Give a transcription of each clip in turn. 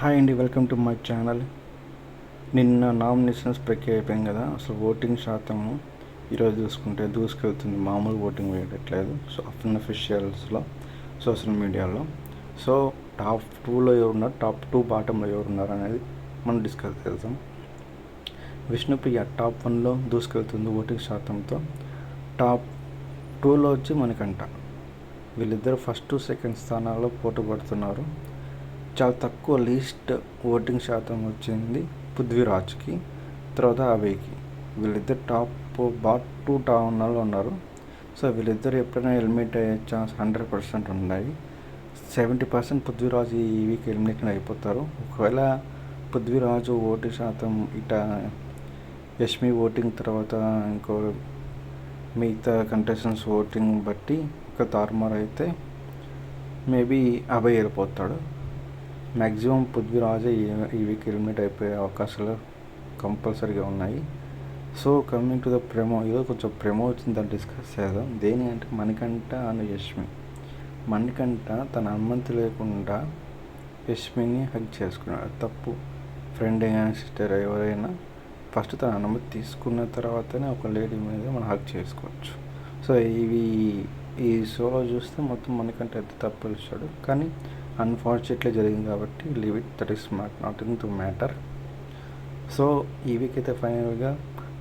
Hi అండి, welcome to my channel. నిన్న nominations ప్రక్రియ అయిపోయింది కదా. అసలు ఓటింగ్ శాతము ఈరోజు చూసుకుంటే దూసుకెళ్తుంది. మామూలు ఓటింగ్ వేయట్లేదు. సో అఫీషియల్స్లో, సోషల్ మీడియాలో. సో టాప్ 2లో ఎవరున్నారు, టాప్ 2 బాటంలో ఎవరున్నారు అనేది మనం డిస్కస్ చేద్దాం. విష్ణుప్రియ టాప్ 1లో దూసుకెళ్తుంది ఓటింగ్ శాతంతో. టాప్ 2లో వచ్చి మణికంఠ. వీళ్ళిద్దరు ఫస్ట్ సెకండ్ స్థానాల్లో పోటీ పడుతున్నారు. చాలా తక్కువ లీస్ట్ ఓటింగ్ శాతం వచ్చింది పృథ్వీరాజ్కి, తర్వాత అభయ్కి. వీళ్ళిద్దరు టాప్ 2 టాప్లో ఉన్నారు. సో వీళ్ళిద్దరు ఎప్పుడైనా ఎలిమినేట్ అయ్యే ఛాన్స్ 100% ఉన్నాయి. 70% పృథ్వీరాజ్ ఈ వీక్ ఎలిమినేట్ అయిపోతారు. ఒకవేళ పృథ్వీరాజు ఓటింగ్ శాతం ఇట యష్మి ఓటింగ్ తర్వాత ఇంకో మిగతా కంటెస్టెంట్స్ ఓటింగ్ బట్టి ఒక తారుమారు అయితే మేబీ అభయ్ వెళ్ళిపోతాడు. మ్యాక్సిమం పృథ్వీరాజే ఈ వీక్ ఎలిమినేట్ అయిపోయే అవకాశాలు కంపల్సరీగా ఉన్నాయి. So coming to the promo, ఈరోజు కొంచెం ప్రెమో వచ్చింది, దాన్ని డిస్కస్ చేద్దాం. దేని అంటే మణికంఠ అండ్ యష్మి. మణికంఠ తన అనుమతి లేకుండా యష్మిని హగ్ చేసుకున్నాడు. తప్పు. ఫ్రెండ్ అయినా సిస్టర్ ఎవరైనా ఫస్ట్ తన అనుమతి తీసుకున్న తర్వాతనే ఒక లేడీ మీద మనం హగ్ చేసుకోవచ్చు. సో ఈ షోలో చూస్తే మొత్తం మణికంఠ అయితే తప్పు ఇచ్చాడు. కానీ అన్ఫార్చునేట్లీ జరిగింది కాబట్టి leave it, that is NATing to matter. So ఈ వీక్ అయితే ఫైనల్గా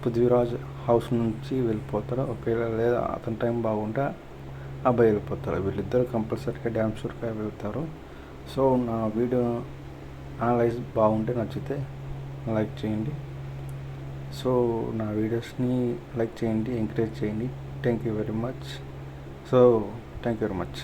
పృథ్వీరాజ్ హౌస్ నుంచి వెళ్ళిపోతాడు. ఒకవేళ లేదా అతని టైం బాగుంటే అబ్బాయి వెళ్ళిపోతారు. వీళ్ళిద్దరు కంపల్సరీగా డ్యామ్ షూర్గా వెళ్తారు. సో నా వీడియో అనలైజ్ బాగుంటే నచ్చితే లైక్ చేయండి. సో నా వీడియోస్ని లైక్ చేయండి, ఎంకరేజ్ చేయండి. Thank you very much. So thank you very much.